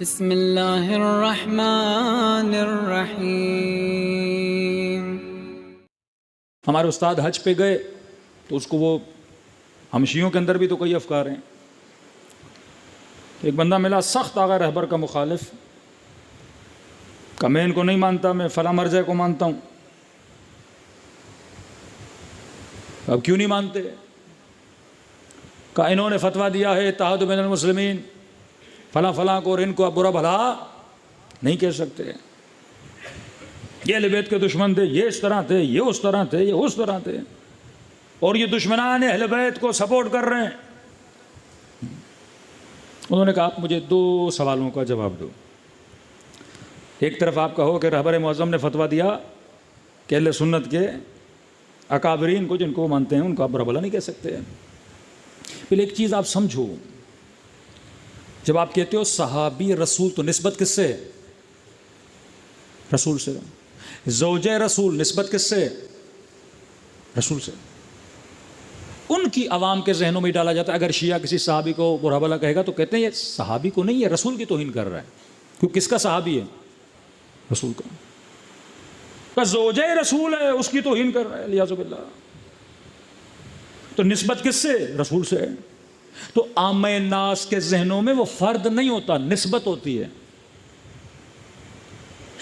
بسم اللہ الرحمن الرحیم۔ ہمارے استاد حج پہ گئے تو اس کو وہ ہم شیعوں کے اندر بھی تو کئی افکار ہیں۔ ایک بندہ ملا سخت آغا رہبر کا مخالف، کہ میں ان کو نہیں مانتا، میں فلاں مرجع کو مانتا ہوں۔ اب کیوں نہیں مانتے؟ کہ انہوں نے فتویٰ دیا ہے اتحاد بین المسلمین، فلاں فلاں کو، اور ان کو اب برا بھلا نہیں کہہ سکتے۔ یہ اہل بیت کے دشمن تھے، یہ اس طرح تھے، یہ اس طرح تھے، یہ اس طرح تھے، اور یہ دشمنان اہل بیت کو سپورٹ کر رہے ہیں۔ انہوں نے کہا آپ مجھے 2 سوالوں کا جواب دو۔ ایک طرف آپ کہو کہ رہبر معظم نے فتویٰ دیا کہ اہل سنت کے اکابرین کو، جن کو وہ مانتے ہیں، ان کو آپ برا بھلا نہیں کہہ سکتے۔ پھر ایک چیز آپ سمجھو، جب آپ کہتے ہو صحابی رسول تو نسبت کس سے؟ رسول سے۔ زوجہ رسول نسبت کس سے؟ رسول سے۔ ان کی عوام کے ذہنوں میں ڈالا جاتا ہے اگر شیعہ کسی صحابی کو برا بھلا کہے گا تو کہتے ہیں یہ صحابی کو نہیں، یہ رسول کی توہین کر رہا ہے۔ کیوں؟ کس کا صحابی ہے؟ رسول کا۔ زوجہ رسول ہے، اس کی توہین کر رہا ہے، الیاذ باللہ۔ تو نسبت کس سے؟ رسول سے۔ تو عام الناس کے ذہنوں میں وہ فرد نہیں ہوتا، نسبت ہوتی ہے۔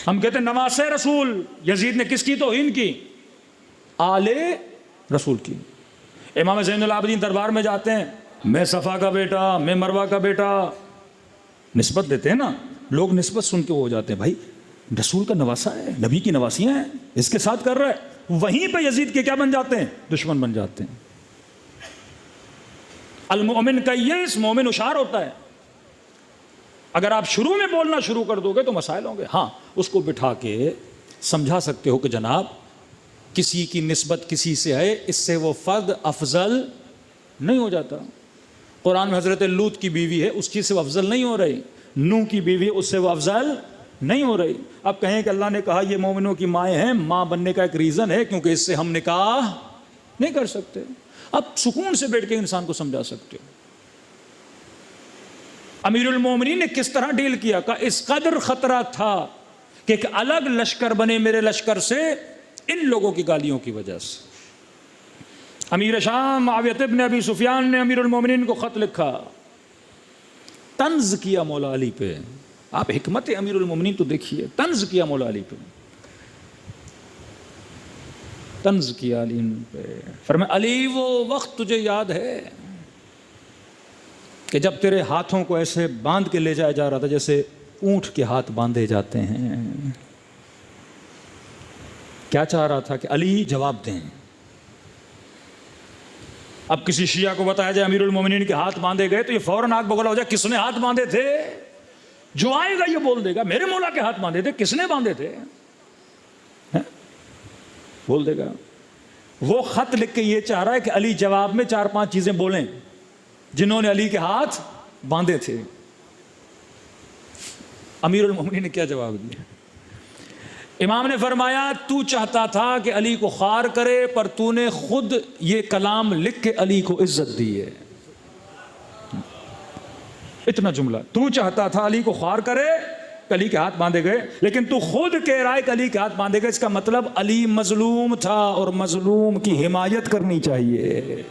ہم کہتے ہیں نواسہ رسول، یزید نے کس کی توہین کی؟ آل رسول کی۔ امام زین العابدین دربار میں جاتے ہیں، میں صفا کا بیٹا، میں مروہ کا بیٹا، نسبت دیتے ہیں نا، لوگ نسبت سن کے ہو جاتے ہیں، بھائی رسول کا نواسہ ہے، نبی کی نواسیاں ہیں، اس کے ساتھ کر رہا ہے۔ وہیں پہ یزید کے کیا بن جاتے ہیں؟ دشمن بن جاتے ہیں۔ المؤمن کیس، مومن اشار ہوتا ہے۔ اگر آپ شروع میں بولنا شروع کر دو گے تو مسائل ہوں گے۔ ہاں، اس کو بٹھا کے سمجھا سکتے ہو کہ جناب کسی کی نسبت کسی سے ہے، اس سے وہ فرد افضل نہیں ہو جاتا۔ قرآن میں حضرت لوط کی بیوی ہے، اس چیز سے وہ افضل نہیں ہو رہی۔ نوح کی بیوی، اس سے وہ افضل نہیں ہو رہی۔ اب کہیں کہ اللہ نے کہا یہ مومنوں کی مائیں ہیں، ماں بننے کا ایک ریزن ہے کیونکہ اس سے ہم نکاح نہیں کر سکتے۔ اب سکون سے بیٹھ کے انسان کو سمجھا سکتے ہو۔ امیر المومنین نے کس طرح ڈیل کیا؟ کہ اس قدر خطرہ تھا کہ ایک الگ لشکر بنے میرے لشکر سے، ان لوگوں کی گالیوں کی وجہ سے۔ امیر شام معاویہ ابن ابی سفیان نے امیر المومنین کو خط لکھا، طنز کیا مولا علی پہ۔ آپ حکمت امیر المومنین تو دیکھیے، طنز کیا مولا علی پہ، طنز کیا علی پہ۔ فرمایا علی وہ وقت تجھے یاد ہے کہ جب تیرے ہاتھوں کو ایسے باندھ کے لے جایا جا رہا تھا جیسے اونٹ کے ہاتھ باندھے جاتے ہیں۔ کیا چاہ رہا تھا؟ کہ علی جواب دیں۔ اب کسی شیعہ کو بتایا جائے امیر المومنین کے ہاتھ باندھے گئے تو یہ فوراً آگ بگولا ہو جائے، کس نے ہاتھ باندھے تھے؟ جو آئے گا یہ بول دے گا میرے مولا کے ہاتھ باندھے تھے، کس نے باندھے تھے؟ بول دے گا۔ وہ خط لکھ کے یہ چاہ رہا ہے کہ علی جواب میں 4-5 چیزیں بولیں جنہوں نے علی کے ہاتھ باندھے تھے۔ امیر المومنین نے کیا جواب دیا؟ امام نے فرمایا تو چاہتا تھا کہ علی کو خوار کرے، پر تو نے خود یہ کلام لکھ کے علی کو عزت دی ہے۔ اتنا جملہ، تو چاہتا تھا علی کو خوار کرے، علی کے ہاتھ باندھے گئے، لیکن تو خود کہہ رہا ہے کہ علی کے ہاتھ باندھے گئے۔ اس کا مطلب علی مظلوم تھا اور مظلوم کی حمایت کرنی چاہیے۔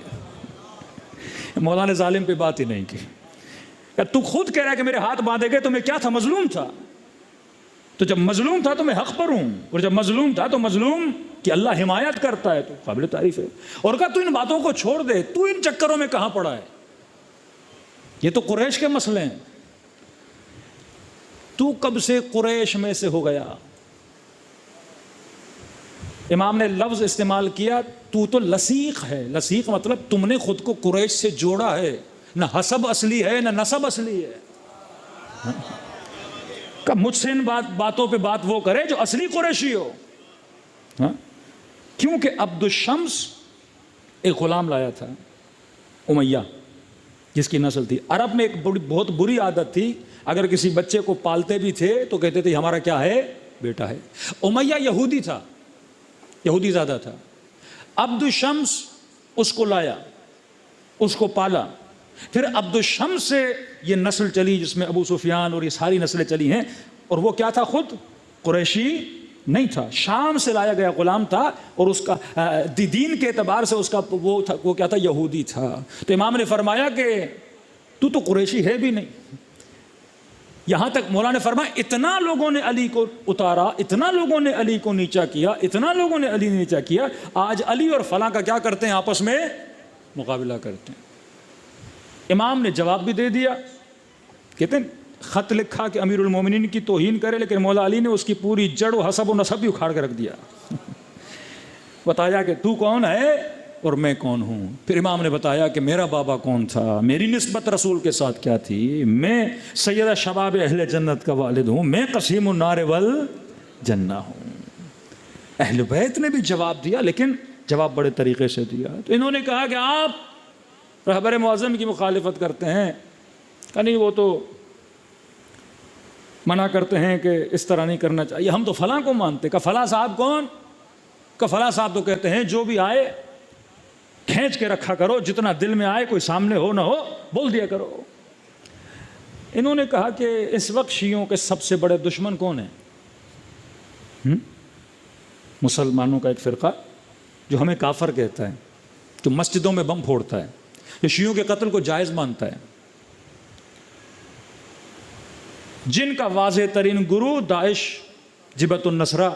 مولا نے ظالم پہ بات ہی نہیں کی۔ تو خود کہہ رہا ہے کہ میرے ہاتھ باندھے گئے تو میں کیا تھا؟ مظلوم تھا۔ تو جب مظلوم تھا تو میں حق پر ہوں، اور جب مظلوم تھا تو مظلوم کی اللہ حمایت کرتا ہے، تو قابل تعریف ہے۔ اور کہا تو ان باتوں کو چھوڑ دے، تو ان چکروں میں کہاں پڑا ہے؟ یہ تو قریش کے مسئلے ہیں، تو کب سے قریش میں سے ہو گیا؟ امام نے لفظ استعمال کیا تو لصیق ہے۔ لصیق مطلب تم نے خود کو قریش سے جوڑا ہے، نہ حسب اصلی ہے نہ نسب اصلی ہے۔ کہ مجھ سے ان باتوں پہ بات وہ کرے جو اصلی قریشی ہو۔ کیونکہ عبد الشمس ایک غلام لایا تھا، امیہ، جس کی نسل تھی۔ عرب میں ایک بہت بری عادت تھی، اگر کسی بچے کو پالتے بھی تھے تو کہتے تھے ہمارا کیا ہے؟ بیٹا ہے۔ امیہ یہودی تھا، یہودی زیادہ تھا۔ عبد الشمس اس کو لایا، اس کو پالا، پھر عبد الشمس سے یہ نسل چلی جس میں ابو سفیان اور یہ ساری نسلیں چلی ہیں، اور وہ کیا تھا؟ خود قریشی نہیں تھا، شام سے لایا گیا غلام تھا، اور اس کا دین کے اعتبار سے اس کا وہ کیا تھا؟ یہودی تھا۔ تو امام نے فرمایا کہ تو قریشی ہے بھی نہیں۔ یہاں تک مولا نے فرمایا اتنا لوگوں نے علی کو اتارا، اتنا لوگوں نے علی کو نیچا کیا، اتنا لوگوں نے علی نیچا کیا، آج علی اور فلاں کا کیا کرتے ہیں؟ آپس میں مقابلہ کرتے ہیں۔ امام نے جواب بھی دے دیا، کہتے ہیں خط لکھا کہ امیر المومنین کی توہین کرے، لیکن مولا علی نے اس کی پوری جڑ و حسب و نسب بھی اکھاڑ کے رکھ دیا، بتایا کہ تو کون ہے اور میں کون ہوں۔ پھر امام نے بتایا کہ میرا بابا کون تھا، میری نسبت رسول کے ساتھ کیا تھی، میں سیدہ شباب اہل جنت کا والد ہوں، میں قسیم النار والجنہ ہوں۔ اہل بیت نے بھی جواب دیا، لیکن جواب بڑے طریقے سے دیا۔ تو انہوں نے کہا کہ آپ رہبر معظم کی مخالفت کرتے ہیں، کہ نہیں وہ تو منع کرتے ہیں کہ اس طرح نہیں کرنا چاہیے، ہم تو فلاں کو مانتے۔ کہ فلاں صاحب کون؟ کہ فلاں صاحب تو کہتے ہیں جو بھی آئے کھینچ کے رکھا کرو، جتنا دل میں آئے، کوئی سامنے ہو نہ ہو بول دیا کرو۔ انہوں نے کہا کہ اس وقت شیعوں کے سب سے بڑے دشمن کون ہیں؟ مسلمانوں کا ایک فرقہ جو ہمیں کافر کہتا ہے، جو مسجدوں میں بم پھوڑتا ہے، جو شیعوں کے قتل کو جائز مانتا ہے، جن کا واضح ترین گروہ داعش، جبہت النصرہ،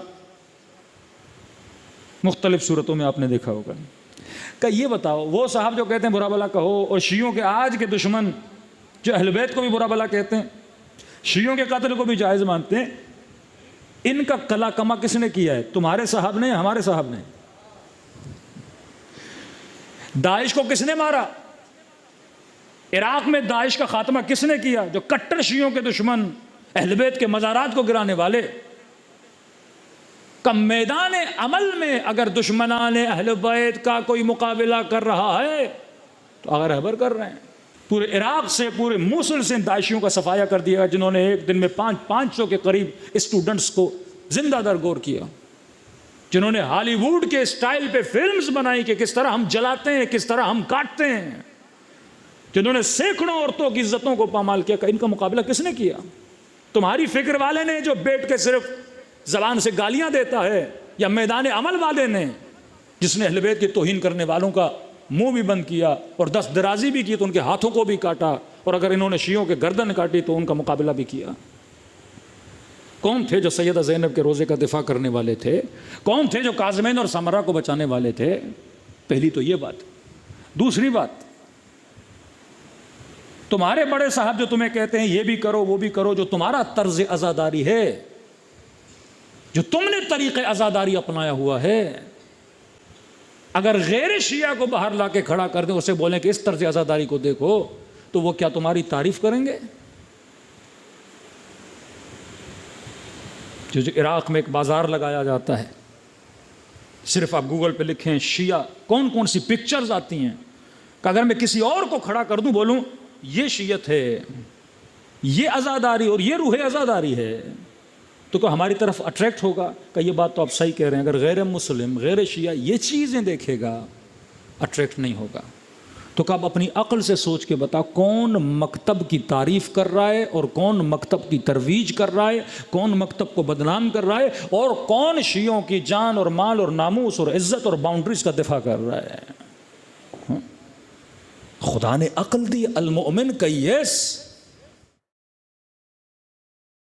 مختلف صورتوں میں آپ نے دیکھا ہوگا۔ کہ یہ بتاؤ وہ صاحب جو کہتے ہیں برا بھلا کہو، اور شیعوں کے آج کے دشمن جو اہل بیت کو بھی برا بھلا کہتے ہیں، شیعوں کے قتل کو بھی جائز مانتے ہیں، ان کا کلا کما کس نے کیا ہے؟ تمہارے صاحب نے، ہمارے صاحب نے؟ داعش کو کس نے مارا؟ عراق میں داعش کا خاتمہ کس نے کیا؟ جو کٹر شیعوں کے دشمن، اہل بیت کے مزارات کو گرانے والے۔ کہ میدان عمل میں اگر دشمنان اہل بیت کا کوئی مقابلہ کر رہا ہے تو اگر رہبر کر رہے ہیں۔ پورے عراق سے، پورے موصل سے داعشیوں کا صفایا کر دیا، جنہوں نے ایک دن میں 500 کے قریب اسٹوڈنٹس کو زندہ درگور کیا، جنہوں نے ہالی ووڈ کے اسٹائل پہ فلمز بنائی کہ کس طرح ہم جلاتے ہیں، کس طرح ہم کاٹتے ہیں، جنہوں نے سینکڑوں عورتوں کی عزتوں کو پامال کیا۔ کہ ان کا مقابلہ کس نے کیا؟ تمہاری فکر والے نے جو بیٹھ کے صرف زبان سے گالیاں دیتا ہے، یا میدان عمل والے نے جس نے اہل بیت کی توہین کرنے والوں کا منہ بھی بند کیا اور دست درازی بھی کی، تو ان کے ہاتھوں کو بھی کاٹا، اور اگر انہوں نے شیعوں کے گردن کاٹی تو ان کا مقابلہ بھی کیا؟ کون تھے جو سیدہ زینب کے روزے کا دفاع کرنے والے تھے؟ کون تھے جو کاظمین اور سمرہ کو بچانے والے تھے؟ پہلی تو یہ بات۔ دوسری بات، تمہارے بڑے صاحب جو تمہیں کہتے ہیں یہ بھی کرو وہ بھی کرو، جو تمہارا طرز عزاداری ہے، جو تم نے طریق عزاداری اپنایا ہوا ہے، اگر غیر شیعہ کو باہر لا کے کھڑا کر دیں، اسے بولیں کہ اس طرز عزاداری کو دیکھو، تو وہ کیا تمہاری تعریف کریں گے؟ جو عراق میں ایک بازار لگایا جاتا ہے، صرف آپ گوگل پہ لکھیں شیعہ، کون کون سی پکچرز آتی ہیں، کہ اگر میں کسی اور کو کھڑا کر دوں، بولوں یہ شیعت ہے، یہ عزاداری اور یہ روح عزاداری ہے، تو کہ ہماری طرف اٹریکٹ ہوگا؟ کہ یہ بات تو آپ صحیح کہہ رہے ہیں، اگر غیر مسلم، غیر شیعہ یہ چیزیں دیکھے گا اٹریکٹ نہیں ہوگا۔ تو کہ آپ اپنی عقل سے سوچ کے بتا، کون مکتب کی تعریف کر رہا ہے اور کون مکتب کی ترویج کر رہا ہے، کون مکتب کو بدنام کر رہا ہے، اور کون شیعوں کی جان اور مال اور ناموس اور عزت اور باؤنڈریز کا دفاع کر رہا ہے؟ خدا نے عقل دی، المؤمن کیس،